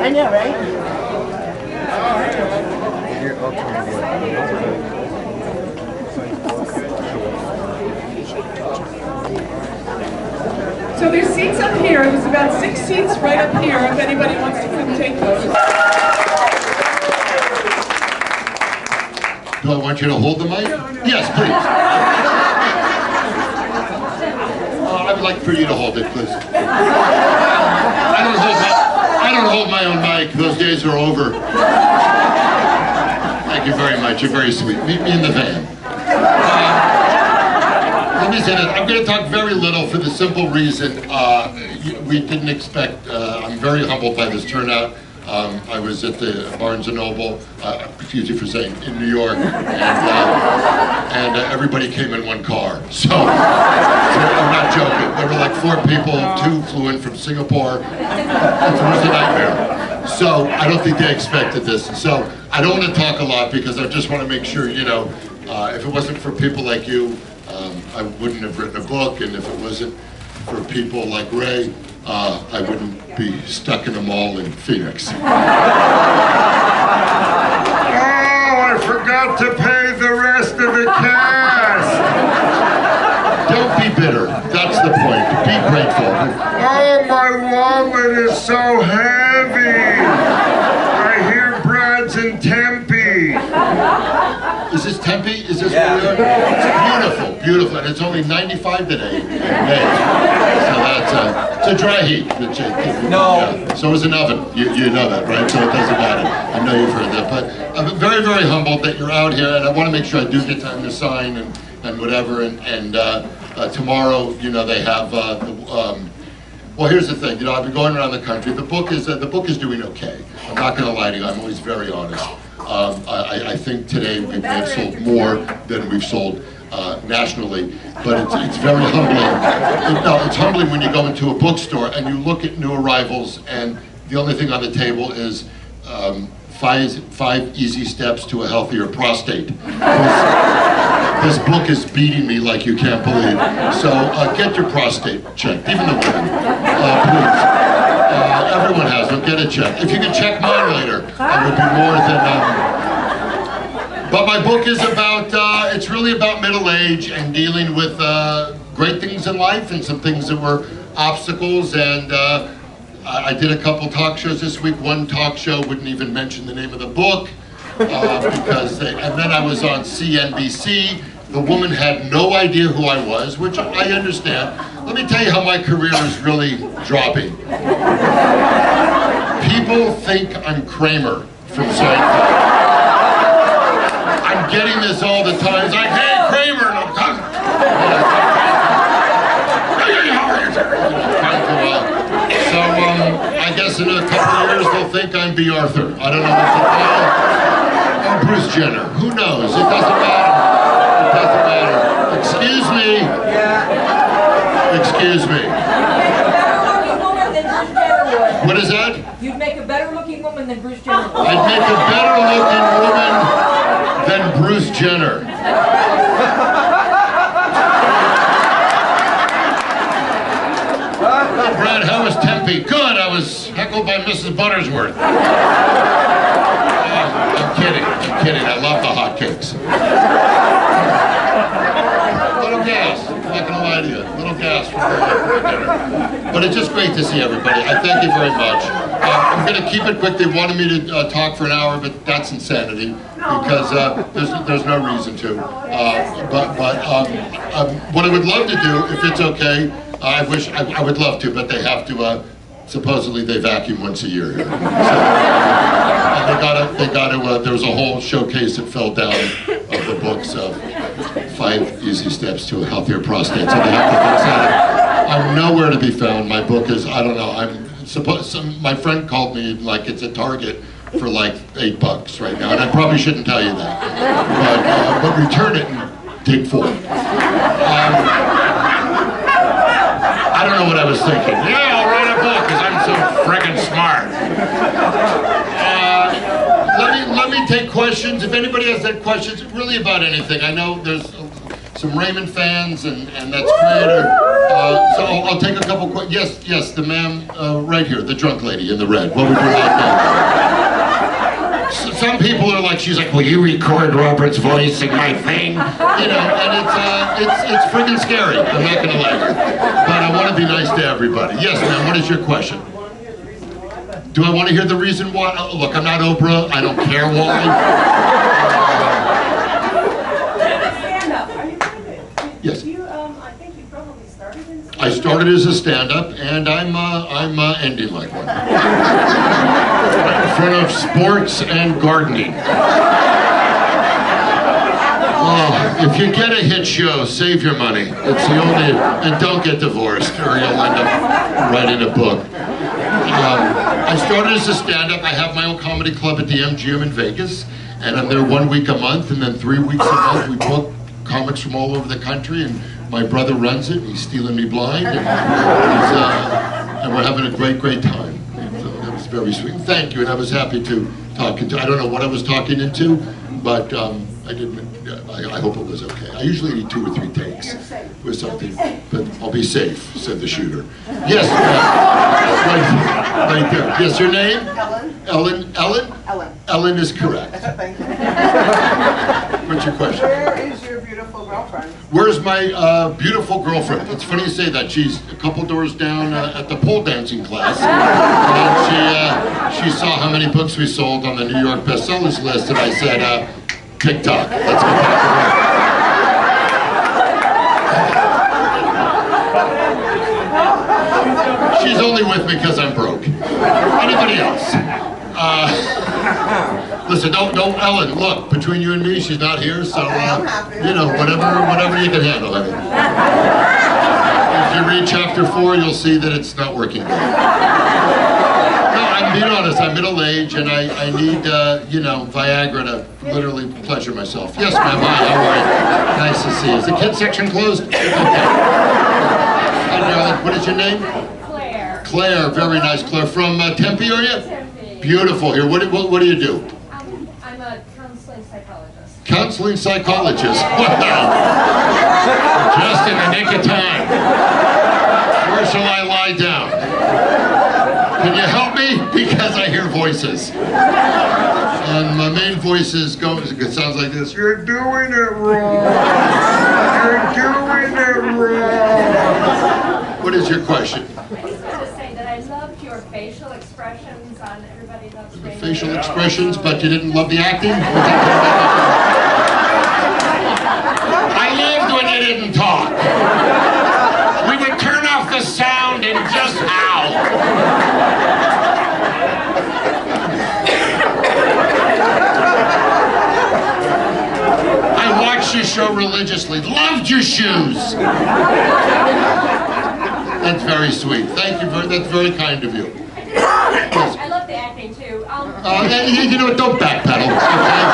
I know, right? So there's seats up here. There's about 6 seats right up here if anybody wants to come take those. Do I want you to hold the mic? Yes, please. I would like for you to hold it, please. I don't hold my own mic. Those days are over. Thank you very much. You're very sweet. Meet me in the van. Let me say this. I'm going to talk very little for the simple reason we didn't expect. I'm very humbled by this turnout. I was at the Barnes & Noble, excuse me for saying, in New York, and everybody came in one car. So I'm not joking. There were like 4 people, 2 flew in from Singapore. It was a nightmare. So I don't think they expected this. So I don't want to talk a lot because I just want to make sure, you know, if it wasn't for people like you, I wouldn't have written a book, and if it wasn't for people like Ray, I wouldn't be stuck in a mall in Phoenix. Oh, I forgot to pay the rest of the cast. Don't be bitter. That's the point. Be grateful. Oh, my wallet is so heavy. I hear Brad's in Tempe. Is this Tempe? Is this where we are? It's beautiful, beautiful, and it's only 95 today in May. So that's it's a dry heat. No. Yeah. So it's an oven. You know that, right? So it doesn't matter. I know you've heard that, but I'm very, very humbled that you're out here, and I want to make sure I do get time to sign and whatever. And tomorrow, you know, they have well, here's the thing. You know, I've been going around the country. The book is doing okay. I'm not going to lie to you. I'm always very honest. I think today we may have sold more than we've sold nationally, but it's very humbling. It's humbling when you go into a bookstore and you look at new arrivals and the only thing on the table is 5 easy steps to a healthier prostate. This book is beating me like you can't believe. So get your prostate checked, even the women, please. Everyone has them. Get it checked. If you can check mine later, that would be more than. But my book is about. It's really about middle age and dealing with great things in life and some things that were obstacles. And I did a couple talk shows this week. One talk show wouldn't even mention the name of the book because. And then I was on CNBC. The woman had no idea who I was, which I understand. Let me tell you how my career is really dropping. People think I'm Kramer from Seinfeld. I'm getting this all the time. It's like, hey, Kramer, and I'm talking. So I guess in a couple of years they'll think I'm B. Arthur. I don't know what to call. Or Bruce Jenner. Who knows? It doesn't matter. It doesn't matter. Excuse me. Excuse me. What is that? You'd make a better looking woman than Bruce Jenner. I'd make a better looking woman than Bruce Jenner. Brad, how was Tempe? Good, I was heckled by Mrs. Buttersworth. I'm kidding, I love the hotcakes. Little gas, I'm not gonna lie to you. Little gas for dinner. But it's just great to see everybody. I thank you very much. I'm gonna keep it quick. They wanted me to talk for an hour, but that's insanity because there's no reason to. What I would love to do, if it's okay, I would love to, but they have to. Supposedly they vacuum once a year here. So, they got to. There was a whole showcase that fell down of the books of 5 easy steps to a healthier prostate. So they have to fix that. I'm nowhere to be found. My book is. I don't know. My friend called me like it's a Target for like $8 right now, and I probably shouldn't tell you that. But return it and dig for it. I don't know what I was thinking. Yeah, I'll write a book because I'm so friggin' smart. Let me take questions. If anybody has that questions, really about anything. I know there's some Raymond fans, and that's great. So I'll take a couple questions. yes, the ma'am right here, the drunk lady in the red. What would you like now? Some people are like, she's like, will you record Robert's voice in my thing? You know, and it's friggin' scary. I'm not gonna lie. But I want to be nice to everybody. Yes, ma'am. What is your question? Do I want to hear the reason why? Oh, look, I'm not Oprah. I don't care why. Yes. I think you probably started in I started as a stand-up, and I'm ending like one. Right in front of sports and gardening. Oh, if you get a hit show, save your money. It's the only, and don't get divorced, or you'll end up writing a book. I started as a stand-up. I have my own comedy club at the MGM in Vegas, and I'm there 1 week a month, and then 3 weeks a month we book comics from all over the country, and my brother runs it. He's stealing me blind, and we're having a great time. And, that was very sweet. Thank you, and I was happy to talk into. I don't know what I was talking into, but I didn't. I hope it was okay. I usually need 2 or 3 takes with something, but I'll be safe," said the shooter. Yes, right there. Yes, your name? Ellen. Ellen. Ellen is correct. Thank you. What's your question? Where is your beautiful girlfriend? Where's my beautiful girlfriend? It's funny you say that. She's a couple doors down at the pole dancing class. And she saw how many books we sold on the New York bestsellers list, and I said, TikTok. Let's get back to work. She's only with me because I'm broke. Anybody else? Listen, don't, Ellen, look, between you and me, she's not here, so, you know, whatever you can handle. I mean. If you read chapter 4, you'll see that it's not working good. No, I'm being honest, I'm middle-aged, and I need, you know, Viagra to literally pleasure myself. Yes, ma'am, hi, how are you? Nice to see you. Is the kids section closed? Okay. Hi, darling, what is your name? Claire. Claire, very nice, Claire. From Tempe, are you? Tempe. Beautiful. Here, what do you do? I'm a counseling psychologist. Counseling psychologist. Wow. Just in the nick of time. Where shall I lie down? Can you help me? Because I hear voices. And my main voice it sounds like this. You're doing it wrong. You're doing it wrong. What is your question? I just wanted to say that I loved your facial expressions on Everybody Loves Raymond. Facial expressions, but you didn't love the acting? I loved when you didn't talk. We would turn off the sound and just howl. I watched your show religiously. Loved your shoes. That's very sweet. Thank you. That's very kind of you. Yes. I love the acting too. You know what? Don't backpedal. Okay?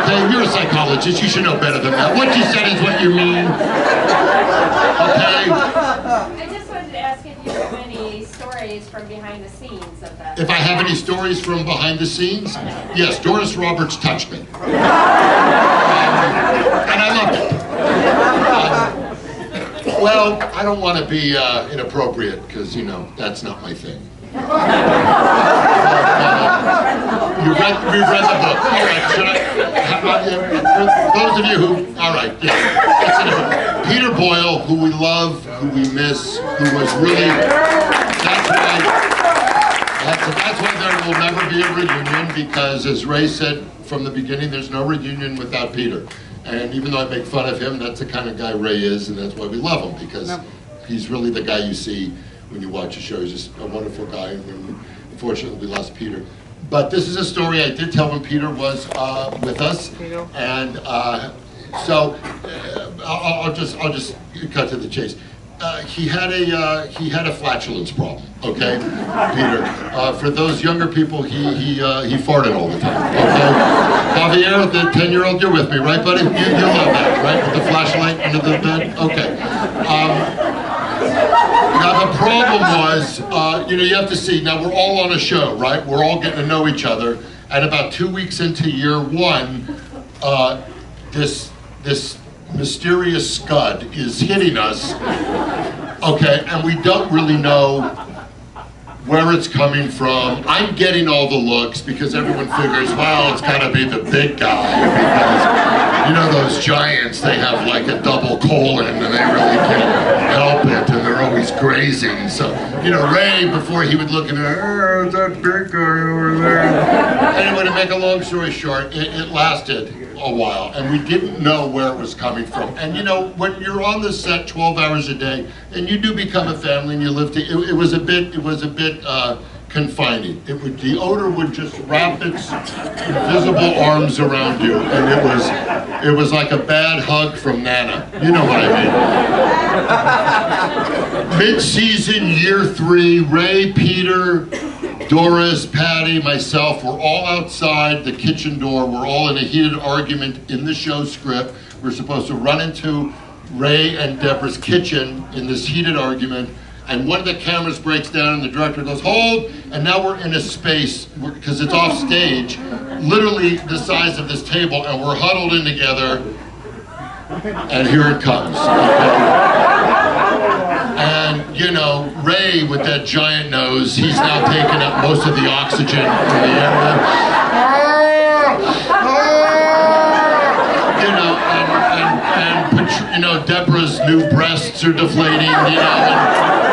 Okay, you're a psychologist. You should know better than that. What you said is what you mean. Okay? I just wanted to ask if you have any stories from behind the scenes of that. If I have any stories from behind the scenes, yes, Doris Roberts touched me. And I loved it. Well, I don't want to be inappropriate because, you know, that's not my thing. We've read the book. All right, should I? For those of you who, all right, yeah. Peter Boyle, who we love, who we miss, who was really, that's why there will never be a reunion, because as Ray said from the beginning, there's no reunion without Peter. And even though I make fun of him, that's the kind of guy Ray is, and that's why we love him, because he's really the guy you see when you watch a show. He's just a wonderful guy, and unfortunately we lost Peter. But this is a story I did tell when Peter was with us, and so I'll just cut to the chase. He had a flatulence problem. Okay, Peter. For those younger people, he farted all the time. Okay, Javier, the 10-year-old, you're with me, right, buddy? You love that, right? With the flashlight under the bed. Okay. Now the problem was, you have to see. Now we're all on a show, right? We're all getting to know each other. And about 2 weeks into year one, this mysterious scud is hitting us, okay, and we don't really know where it's coming from. I'm getting all the looks because everyone figures, well, it's gotta be the big guy, because you know those giants, they have like a double colon and they really can't help it and they're always grazing. So, you know, Ray, before he would look at her, oh, that big guy over there. Anyway, to make a long story short, it lasted a while and we didn't know where it was coming from. And you know, when you're on the set 12 hours a day and you do become a family and you live to, it was a bit confining. The odor would just wrap its invisible arms around you, and it was like a bad hug from Nana. You know what I mean? Mid-season, year 3, Ray, Peter, Doris, Patty, myself, we're all outside the kitchen door. We're all in a heated argument in the show script. We're supposed to run into Ray and Deborah's kitchen in this heated argument. And one of the cameras breaks down and the director goes, hold, and now we're in a space, because it's off stage, literally the size of this table, and we're huddled in together, and here it comes. Okay? And, you know, Ray with that giant nose, he's now taking up most of the oxygen in the area. You know, you know, Deborah's new breasts are deflating, you know,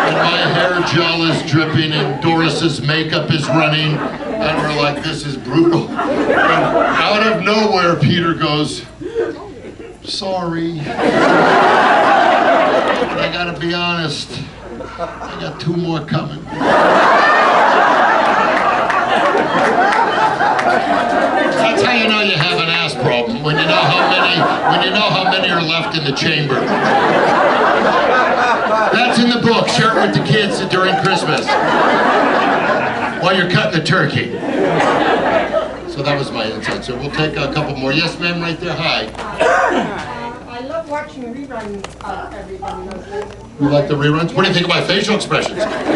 and my hair gel is dripping and Doris's makeup is running, and we're like, this is brutal. And out of nowhere, Peter goes, sorry. But I gotta be honest, I got 2 more coming. That's how you know you have an ass problem, when you know how many are left in the chamber. That's in the book. Share it with the kids during Christmas while you're cutting the turkey. So that was my insight. So we'll take a couple more. Yes, ma'am, right there. Hi. I love watching reruns of everybody. You like the reruns? What do you think of my facial expressions? Do you have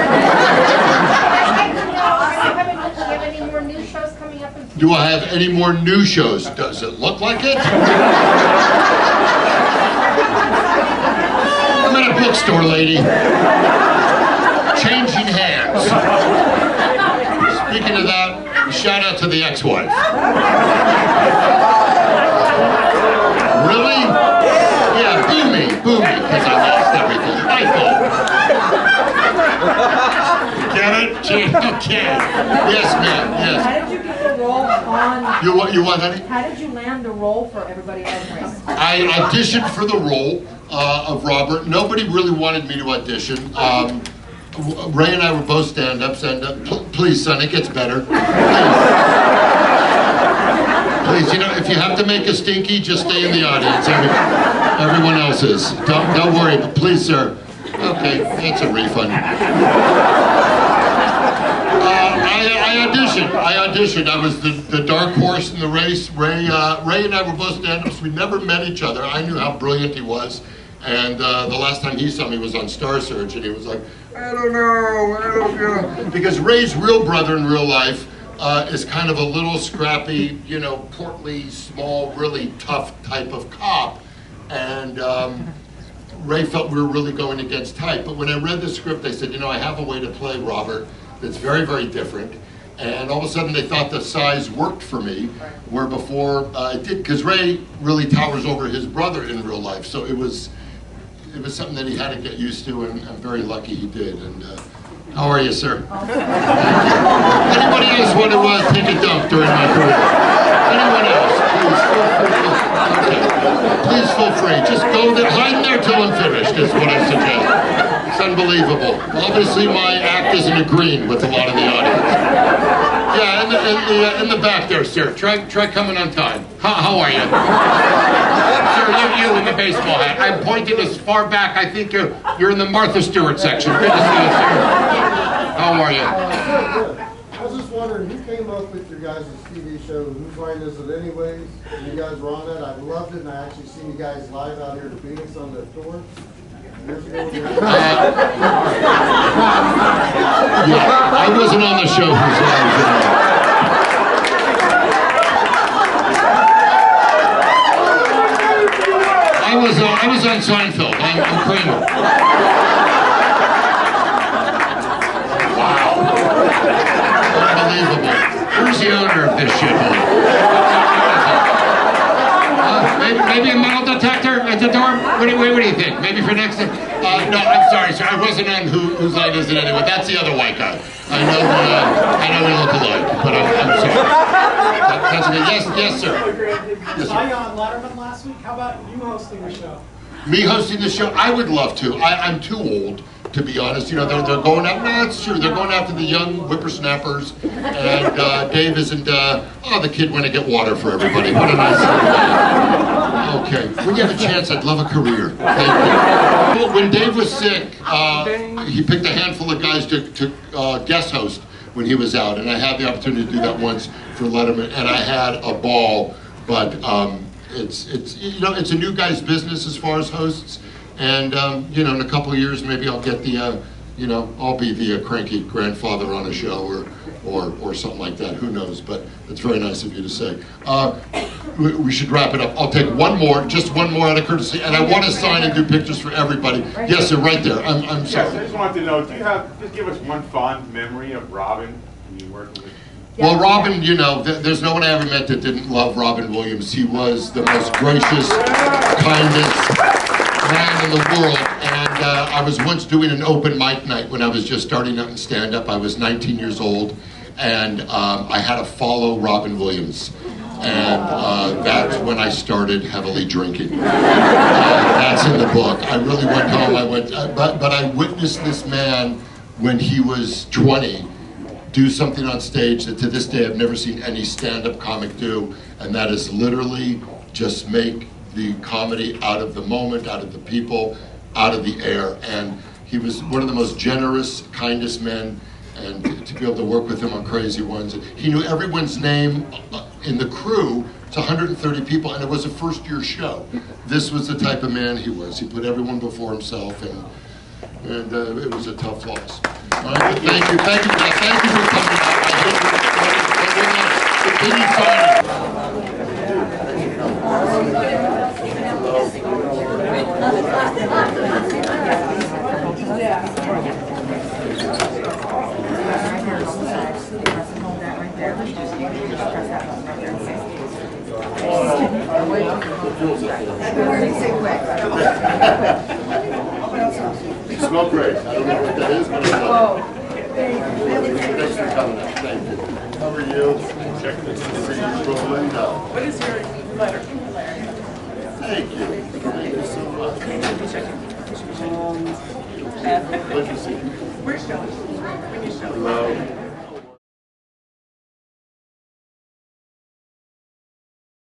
any more new shows coming up? Do I have any more new shows? Does it look like it? I'm at a bookstore, lady. Changing hands. Speaking of that, shout out to the ex-wife. Really? Yeah, boo me, because I lost everything. My fault. Get it? Okay. Yes, ma'am, yes. How did you get the role on? You what, honey? How did you land the role for everybody else? I auditioned for the role of Robert. Nobody really wanted me to audition. Ray and I were both stand-ups, and please, son, it gets better. Please, you know, if you have to make a stinky, just stay in the audience. Everyone else is. Don't worry, but please, sir. Okay, that's a refund. I auditioned. I was the dark horse in the race. Ray and I were both stand-ups. We never met each other. I knew how brilliant he was. And the last time he saw me was on Star Search, and he was like, I don't know. Because Ray's real brother in real life is kind of a little scrappy, you know, portly, small, really tough type of cop. And Ray felt we were really going against type. But when I read the script, they said, you know, I have a way to play Robert that's very, very different. And all of a sudden they thought the size worked for me, where before it did, because Ray really towers over his brother in real life. So it was something that he had to get used to, and I'm very lucky he did. And how are you, sir? Anybody else want to take a dump during my career? Anyone else? Please feel free. Just go there, hide in there till I'm finished, is what I suggest. It's unbelievable. Obviously my act isn't agreeing with a lot of the audience. Yeah, in the back there, sir. Try coming on time. How are you? Sir, you in the baseball hat. I'm pointing as far back. I think you're in the Martha Stewart section. Good to see you, sir. How are you? I was just wondering, who came up with your guys' TV show, Whose Line Is It Anyways? And you guys were on that. I loved it, and I actually seen you guys live out here to Phoenix on the tour. Yeah, I wasn't on the show. I was I was on Seinfeld. I'm Kramer. Wow. Unbelievable. Who's the owner of this shithole? Maybe a metal detector at the door? What do you think? Maybe for next time? No, I'm sorry, sir. I wasn't on Whose Line Is It Anyway? That's the other white guy. I know we look alike, but I'm sorry. That's okay. Yes, sir. Yes, Saw sir. you on Letterman last week. How about you hosting the show? Me hosting the show? I would love to. I'm too old, to be honest. You know, they're going out. No, it's true. They're going after the young whippersnappers. And Dave isn't, the kid went to get water for everybody. What a nice Okay. When you have a chance, I'd love a career. Thank you. When Dave was sick, he picked a handful of guys to guest host when he was out. And I had the opportunity to do that once for Letterman. And I had a ball, but it's a new guy's business as far as hosts. And, in a couple of years, maybe I'll get the, I'll be the cranky grandfather on a show or something like that. Who knows? But it's very nice of you to say. We should wrap it up. I'll take just one more out of courtesy. And I want to sign and do pictures for everybody. Yes, sir, right there. I'm sorry. Yes, I just wanted to know, just give us one fond memory of Robin when you worked with? Well, Robin, there's no one I ever met that didn't love Robin Williams. He was the most gracious, kindest man in the world. And I was once doing an open mic night when I was just starting out in stand-up. I was 19 years old, and I had to follow Robin Williams. And that's when I started heavily drinking. That's in the book. I really went home. But I witnessed this man when he was 20 do something on stage that to this day I've never seen any stand-up comic do, and that is literally just make the comedy out of the moment, out of the people, out of the air. And he was one of the most generous, kindest men, and to be able to work with him on Crazy Ones. He knew everyone's name in the crew. It's 130 people, and it was a first-year show. This was the type of man he was. He put everyone before himself, and it was a tough loss. All right, thank you for coming out. I hope continue signing. You smell great. I don't know what that is, but it's not. Thanks for coming up. Thank you. How are you? What is your letter? Thank you. Thank you so much. Good to see you. Where's Joe?